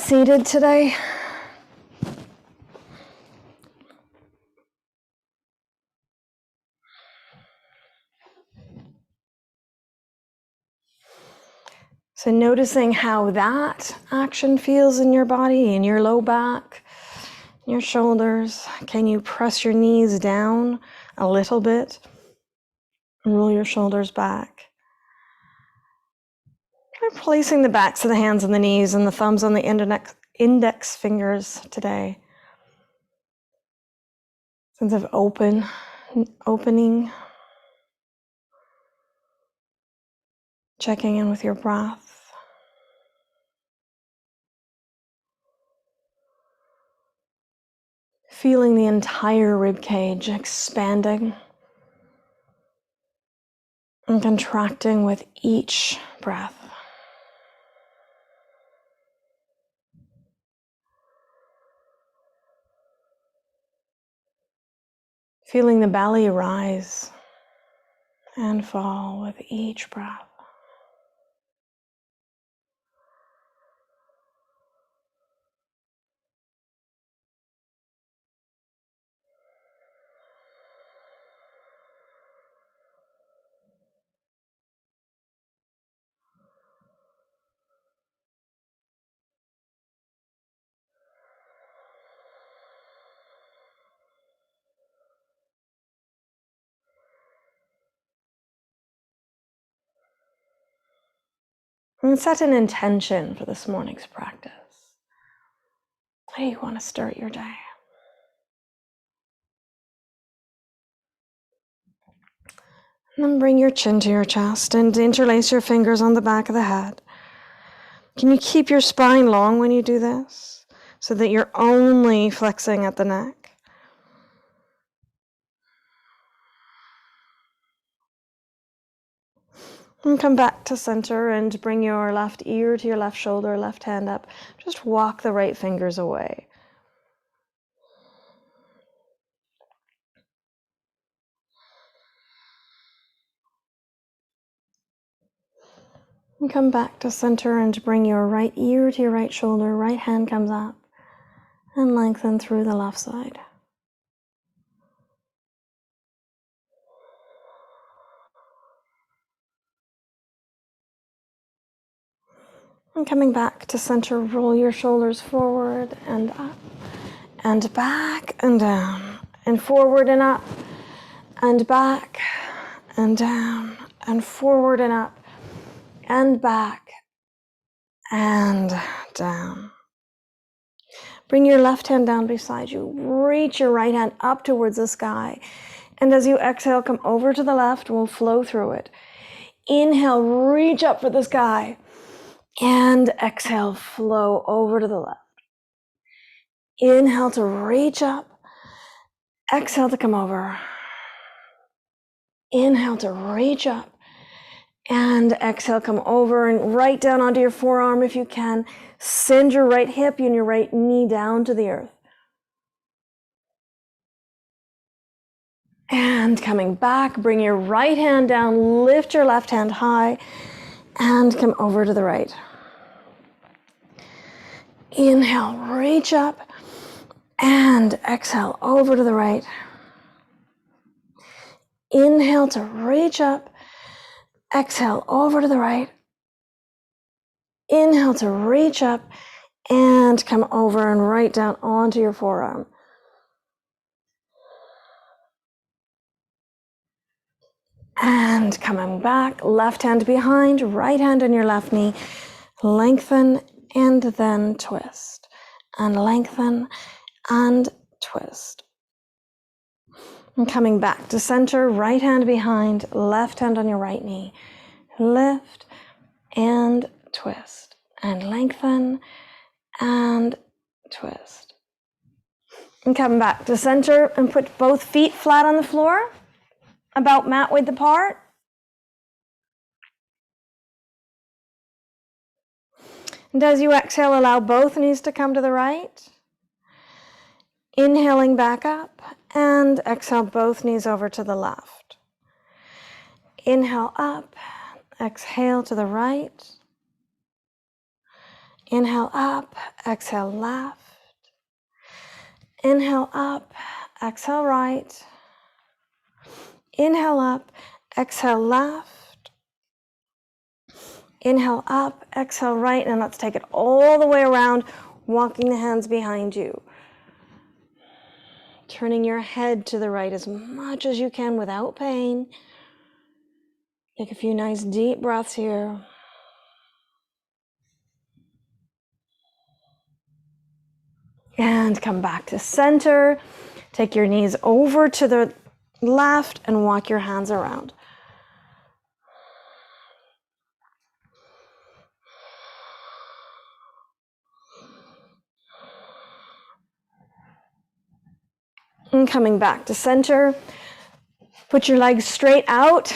seated today? So noticing how that action feels in your body, in your low back, your shoulders. Can you press your knees down a little bit and roll your shoulders back? Try placing the backs of the hands on the knees and the thumbs on the index fingers today. Sense of opening. Checking in with your breath. Feeling the entire rib cage expanding and contracting with each breath. Feeling the belly rise and fall with each breath. And set an intention for this morning's practice. How do you want to start your day? And then bring your chin to your chest and interlace your fingers on the back of the head. Can you keep your spine long when you do this so that you're only flexing at the neck? And come back to center and bring your left ear to your left shoulder, left hand up. Just walk the right fingers away. And come back to center and bring your right ear to your right shoulder, right hand comes up and lengthen through the left side. And coming back to center, roll your shoulders forward and up and back and down and forward and up and back and down and forward and up and back and down. Bring your left hand down beside you. Reach your right hand up towards the sky. And as you exhale, come over to the left. We'll flow through it. Inhale, reach up for the sky. And exhale, flow over to the left. Inhale to reach up. Exhale to come over. Inhale to reach up. And exhale, come over and right down onto your forearm if you can. Send your right hip and your right knee down to the earth. And coming back, bring your right hand down, lift your left hand high, and come over to the right. Inhale, reach up, and exhale, over to the right. Inhale to reach up, exhale, over to the right. Inhale to reach up, and come over and right down onto your forearm. And coming back, left hand behind, right hand on your left knee. Lengthen and then twist. And lengthen and twist. And coming back to center, right hand behind, left hand on your right knee. Lift and twist. And lengthen and twist. And come back to center and put both feet flat on the floor, about mat width apart. And as you exhale, allow both knees to come to the right. Inhaling back up and exhale both knees over to the left. Inhale up, exhale to the right. Inhale up, exhale left. Inhale up, exhale right. Inhale up, exhale left. Inhale up, exhale right, and let's take it all the way around, walking the hands behind you. Turning your head to the right as much as you can without pain. Take a few nice deep breaths here. And come back to center. Take your knees over to the left and walk your hands around. And coming back to center. Put your legs straight out,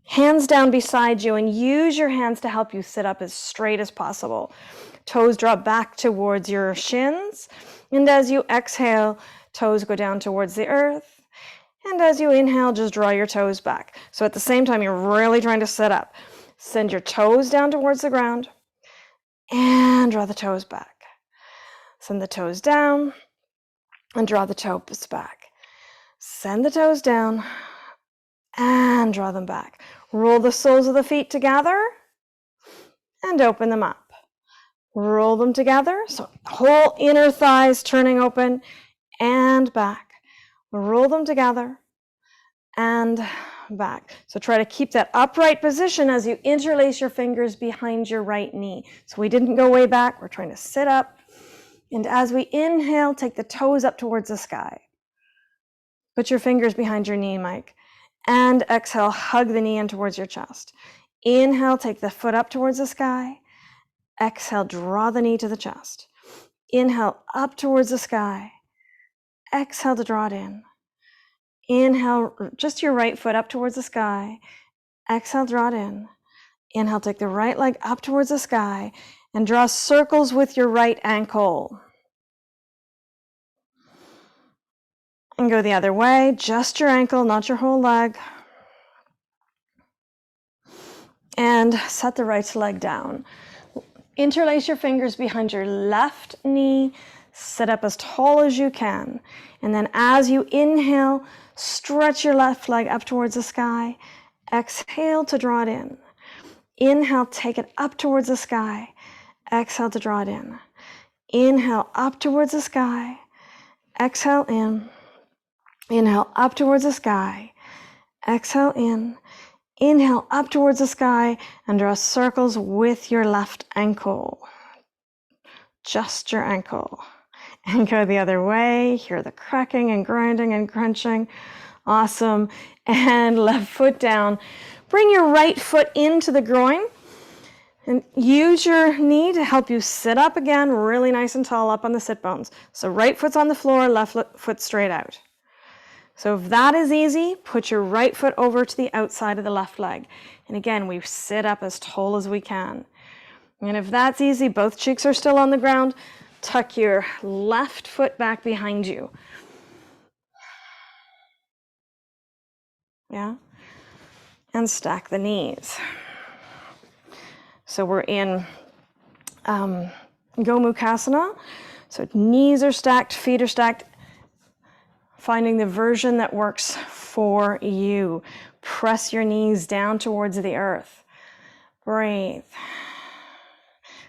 hands down beside you, and use your hands to help you sit up as straight as possible. Toes drop back towards your shins, and as you exhale, toes go down towards the earth. And as you inhale, just draw your toes back. So at the same time, you're really trying to sit up. Send your toes down towards the ground, and draw the toes back. Send the toes down, and draw the toes back. Send the toes down, and draw them back. Roll the soles of the feet together and open them up. Roll them together, so whole inner thighs turning open and back. Roll them together and back. So try to keep that upright position as you interlace your fingers behind your right knee. So we didn't go way back, we're trying to sit up. And as we inhale, take the toes up towards the sky. Put your fingers behind your knee, Mike. And exhale, hug the knee in towards your chest. Inhale, take the foot up towards the sky. Exhale, draw the knee to the chest. Inhale, up towards the sky. Exhale to draw it in. Inhale, just your right foot up towards the sky. Exhale, draw it in. Inhale, take the right leg up towards the sky and draw circles with your right ankle. And go the other way, just your ankle, not your whole leg. And set the right leg down. Interlace your fingers behind your left knee. Sit up as tall as you can. And then as you inhale, stretch your left leg up towards the sky. Exhale to draw it in. Inhale, take it up towards the sky. Exhale to draw it in. Inhale, up towards the sky. Exhale in. Inhale, up towards the sky. Exhale in. Inhale, up towards the sky and draw circles with your left ankle. Just your ankle. And go the other way. Hear the cracking and grinding and crunching. Awesome. And left foot down. Bring your right foot into the groin. And use your knee to help you sit up again, really nice and tall up on the sit bones. So right foot's on the floor, left foot straight out. So if that is easy, put your right foot over to the outside of the left leg. And again, we sit up as tall as we can. And if that's easy, both cheeks are still on the ground, tuck your left foot back behind you. Yeah? And stack the knees. So we're in Gomukhasana. So knees are stacked, feet are stacked. Finding the version that works for you. Press your knees down towards the earth. Breathe.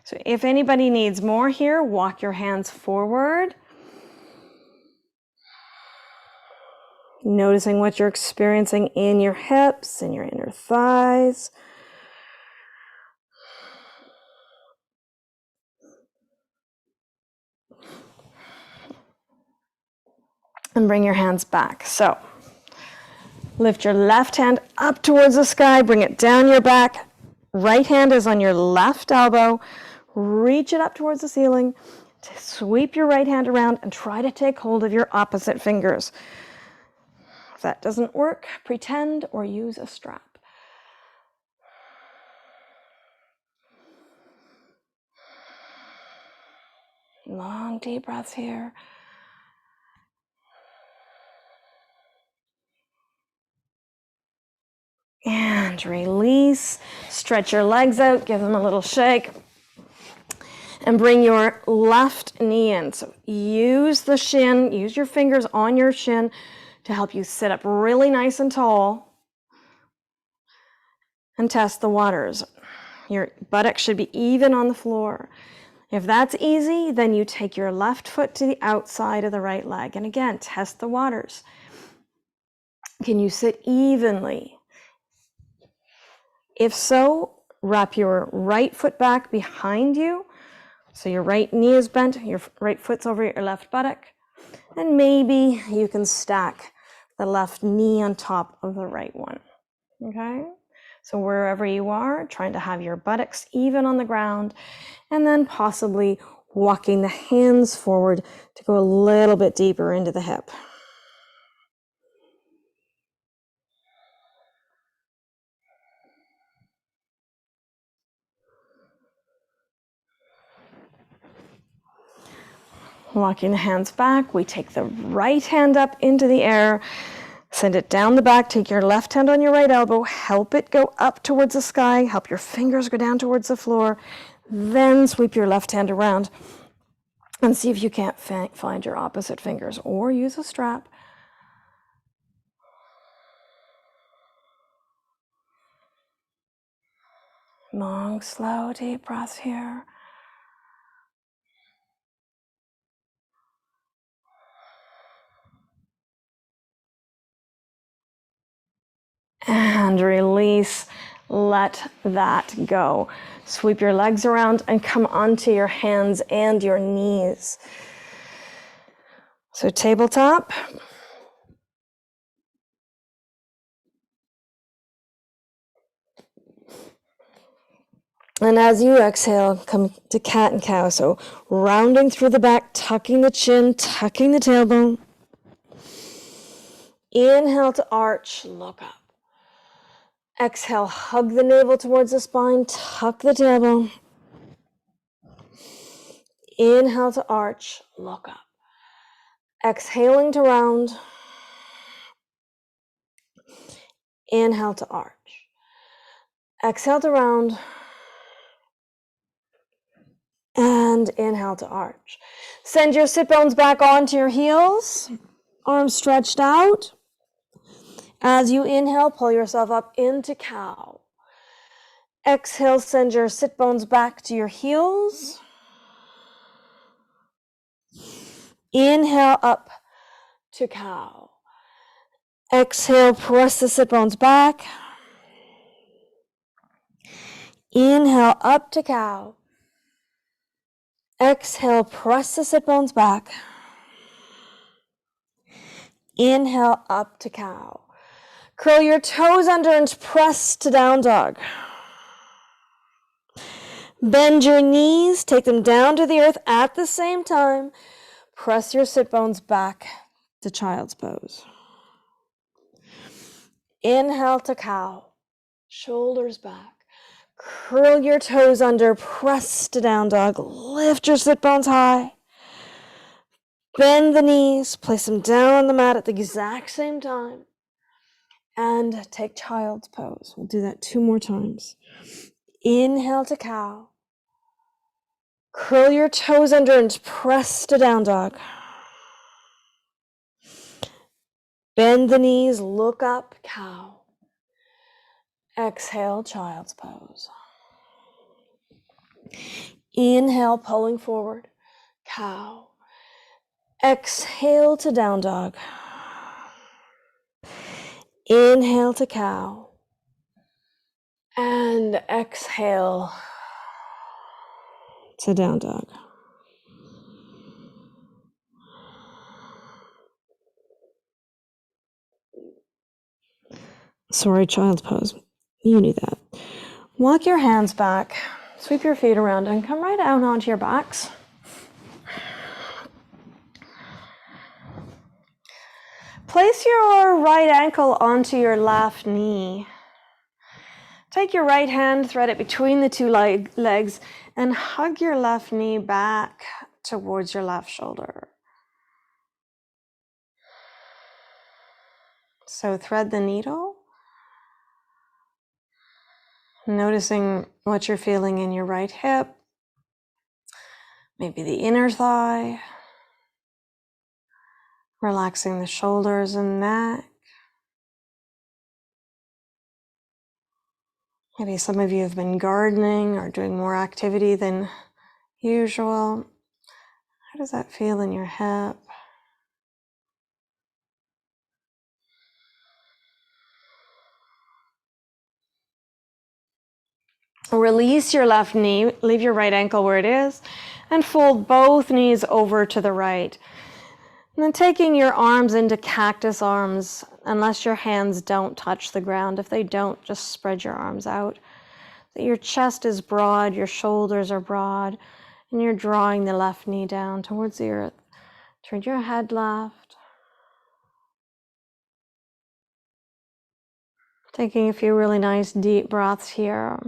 So if anybody needs more here, walk your hands forward. Noticing what you're experiencing in your hips, in your inner thighs. And bring your hands back. So lift your left hand up towards the sky, bring it down your back. Right hand is on your left elbow. Reach it up towards the ceiling. Sweep your right hand around and try to take hold of your opposite fingers. If that doesn't work, pretend or use a strap. Long, deep breaths here. And release. Stretch your legs out, give them a little shake. And bring your left knee in. So use the shin, use your fingers on your shin to help you sit up really nice and tall and test the waters. Your buttocks should be even on the floor. If that's easy, then you take your left foot to the outside of the right leg. And again, test the waters. Can you sit evenly? If so, wrap your right foot back behind you. So your right knee is bent, your right foot's over your left buttock. And maybe you can stack the left knee on top of the right one. Okay? So wherever you are, trying to have your buttocks even on the ground, and then possibly walking the hands forward to go a little bit deeper into the hip. Walking the hands back, we take the right hand up into the air, send it down the back, take your left hand on your right elbow, help it go up towards the sky, help your fingers go down towards the floor, then sweep your left hand around and see if you can't find your opposite fingers or use a strap. Long, slow, deep breaths here. And release, let that go. Sweep your legs around and come onto your hands and your knees. So tabletop. And as you exhale, come to cat and cow. So rounding through the back, tucking the chin, tucking the tailbone. Inhale to arch, look up. Exhale, hug the navel towards the spine, tuck the tailbone. Inhale to arch, look up. Exhaling to round. Inhale to arch. Exhale to round. And inhale to arch. Send your sit bones back onto your heels. Arms stretched out. As you inhale, pull yourself up into cow. Exhale, send your sit bones back to your heels. Inhale up to cow. Exhale, press the sit bones back. Inhale up to cow. Exhale, press the sit bones back. Inhale up to cow. Curl your toes under and press to down dog. Bend your knees, take them down to the earth at the same time. Press your sit bones back to child's pose. Inhale to cow, shoulders back. Curl your toes under, press to down dog. Lift your sit bones high. Bend the knees, place them down on the mat at the exact same time. And take child's pose. We'll do that 2 more times. Inhale to cow. Curl your toes under and press to down dog. Bend the knees, look up, cow. Exhale, child's pose. Inhale, pulling forward, cow. Exhale to down dog. Inhale to cow. And exhale to down dog. Sorry, child's pose. You knew that. Walk your hands back, sweep your feet around, and come right down onto your backs. Place your right ankle onto your left knee. Take your right hand, thread it between the 2 legs, and hug your left knee back towards your left shoulder. So thread the needle, noticing what you're feeling in your right hip, maybe the inner thigh, relaxing the shoulders and neck. Maybe some of you have been gardening or doing more activity than usual. How does that feel in your hip? Release your left knee, leave your right ankle where it is, and fold both knees over to the right. And then taking your arms into cactus arms, unless your hands don't touch the ground. If they don't, just spread your arms out. So your chest is broad, your shoulders are broad, and you're drawing the left knee down towards the earth. Turn your head left. Taking a few really nice deep breaths here.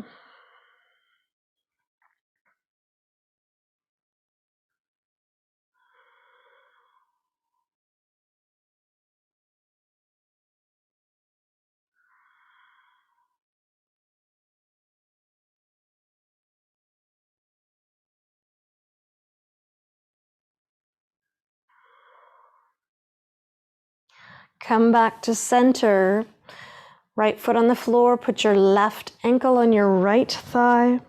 Come back to center. Right foot on the floor, put your left ankle on your right thigh.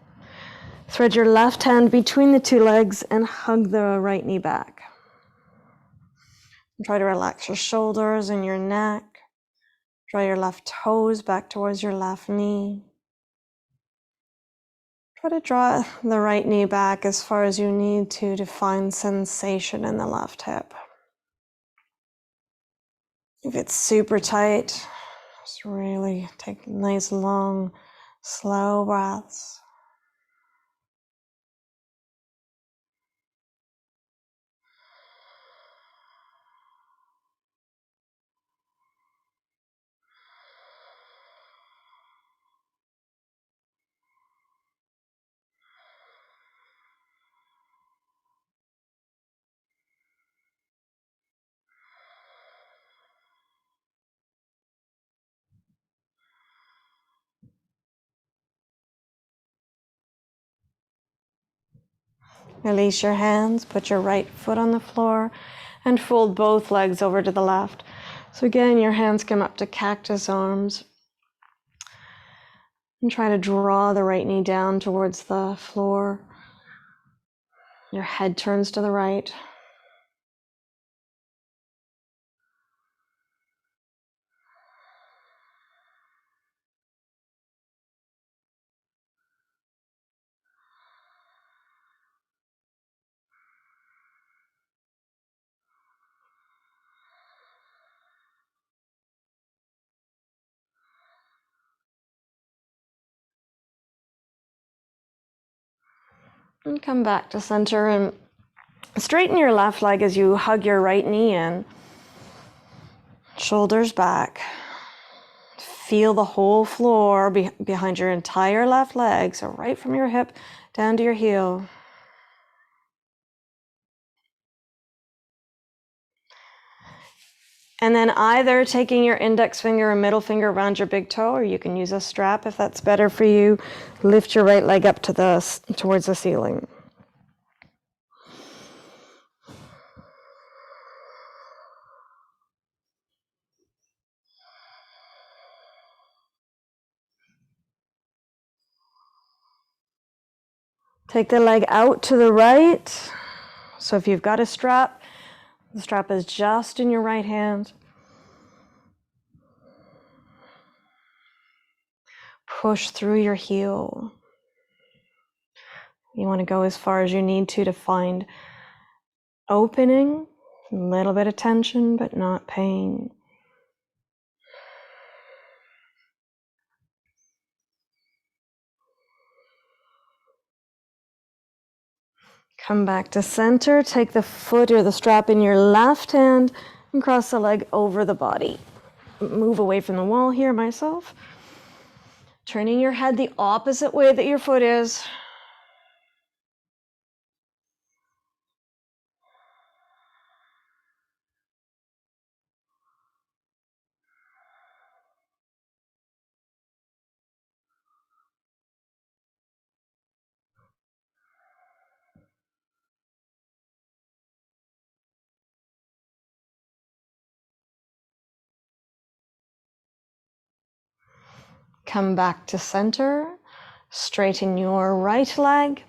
Thread your left hand between the two legs and hug the right knee back. And try to relax your shoulders and your neck. Draw your left toes back towards your left knee. Try to draw the right knee back as far as you need to find sensation in the left hip. If it's super tight, just really take nice, long, slow breaths. Release your hands, put your right foot on the floor, and fold both legs over to the left. So again, your hands come up to cactus arms. And try to draw the right knee down towards the floor. Your head turns to the right. And come back to center and straighten your left leg as you hug your right knee in. Shoulders back. Feel the whole floor behind your entire left leg, so right from your hip down to your heel. And then either taking your index finger and middle finger around your big toe, or you can use a strap if that's better for you. Lift your right leg up towards the ceiling. Take the leg out to the right. So if you've got a strap, the strap is just in your right hand. Push through your heel. You want to go as far as you need to find opening, a little bit of tension, but not pain. Come back to center. Take the foot or the strap in your left hand and cross the leg over the body. Move away from the wall here, myself. Turning your head the opposite way that your foot is. Come back to center. Straighten your right leg.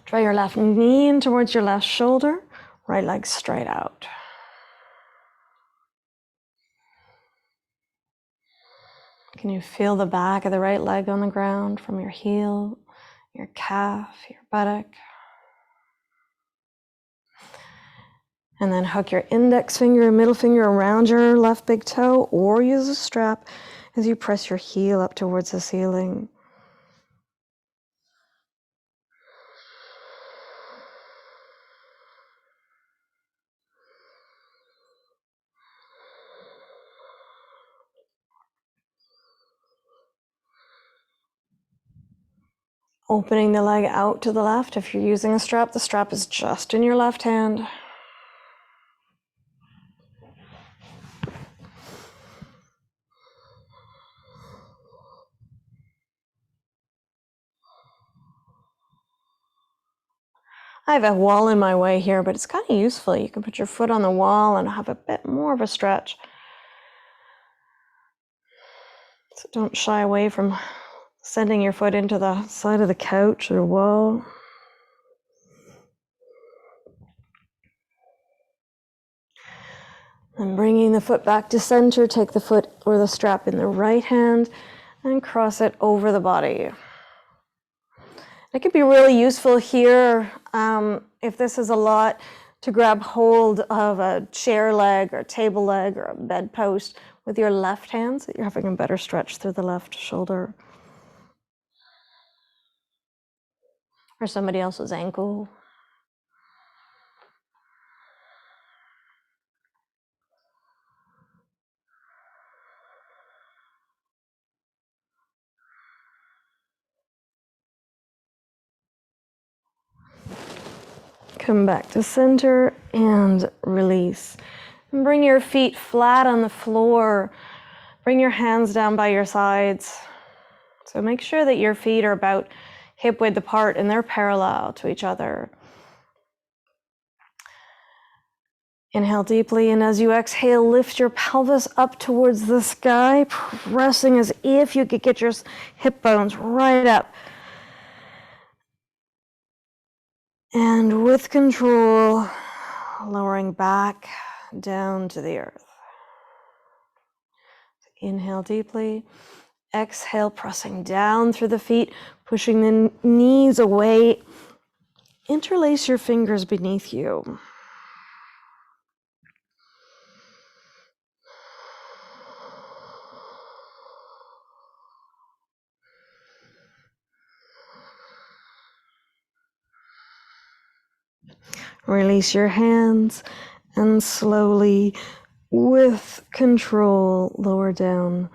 Draw your left knee in towards your left shoulder. Right leg straight out. Can you feel the back of the right leg on the ground from your heel, your calf, your buttock? And then hook your index finger and middle finger around your left big toe, or use a strap as you press your heel up towards the ceiling. Opening the leg out to the left. If you're using a strap, the strap is just in your left hand. I have a wall in my way here, but it's kind of useful. You can put your foot on the wall and have a bit more of a stretch. So don't shy away from sending your foot into the side of the couch or wall. And bringing the foot back to center, take the foot or the strap in the right hand and cross it over the body. It could be really useful here if this is a lot to grab hold of a chair leg or table leg or a bedpost with your left hand so that you're having a better stretch through the left shoulder. Or somebody else's ankle. Come back to center and release. And bring your feet flat on the floor. Bring your hands down by your sides. So make sure that your feet are about hip width apart and they're parallel to each other. Inhale deeply, and as you exhale, lift your pelvis up towards the sky, pressing as if you could get your hip bones right up. And with control, lowering back down to the earth. Inhale deeply. Exhale, pressing down through the feet, pushing the knees away. Interlace your fingers beneath you. Release your hands and slowly, with control, lower down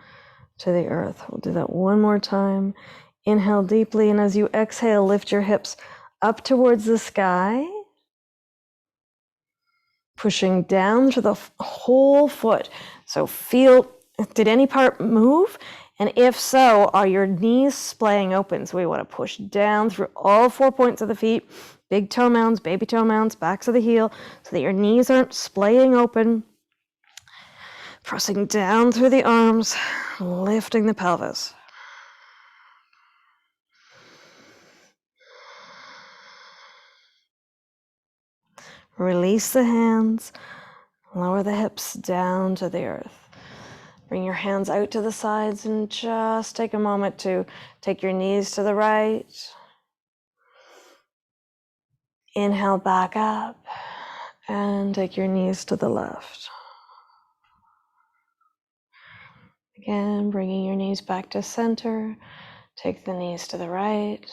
to the earth. We'll do that one more time. Inhale deeply, and as you exhale, lift your hips up towards the sky, pushing down to the whole foot. So feel, did any part move? And if so, are your knees splaying open? So we want to push down through all 4 points of the feet, big toe mounds, baby toe mounds, backs of the heel, so that your knees aren't splaying open. Pressing down through the arms, lifting the pelvis. Release the hands, lower the hips down to the earth. Bring your hands out to the sides and just take a moment to take your knees to the right. Inhale back up and take your knees to the left. Again, bringing your knees back to center. Take the knees to the right.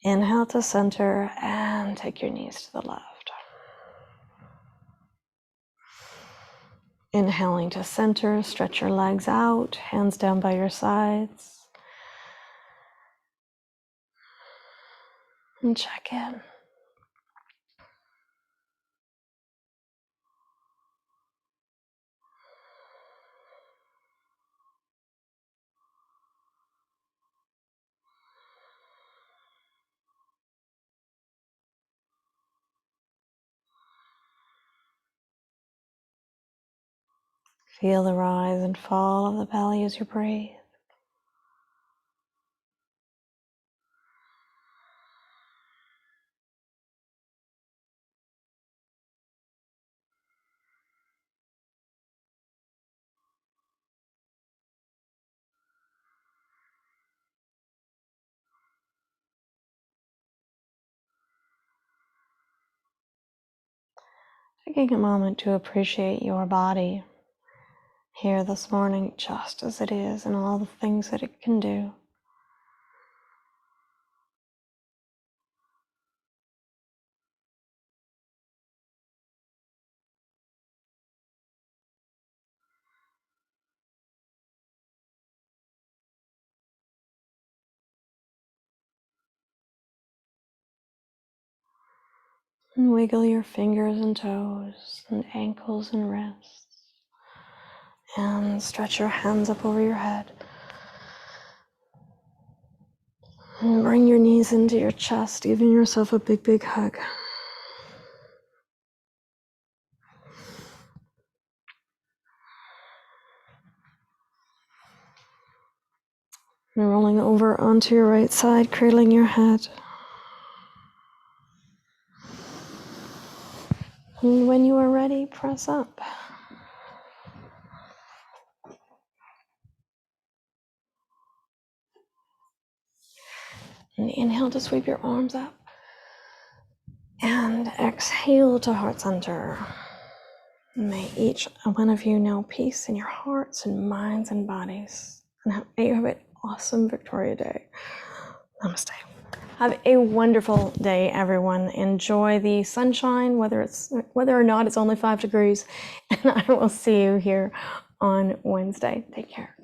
Inhale to center and take your knees to the left. Inhaling to center, stretch your legs out, hands down by your sides. And check in. Feel the rise and fall of the belly as you breathe. Taking a moment to appreciate your body here this morning just as it is and all the things that it can do. And wiggle your fingers and toes and ankles and wrists. And stretch your hands up over your head. And bring your knees into your chest, giving yourself a big, big hug. And rolling over onto your right side, cradling your head. And when you are ready, press up. And inhale to sweep your arms up. And exhale to heart center. May each one of you know peace in your hearts and minds and bodies. And have an awesome Victoria Day. Namaste. Have a wonderful day, everyone. Enjoy the sunshine, whether or not it's only 5 degrees. And I will see you here on Wednesday. Take care.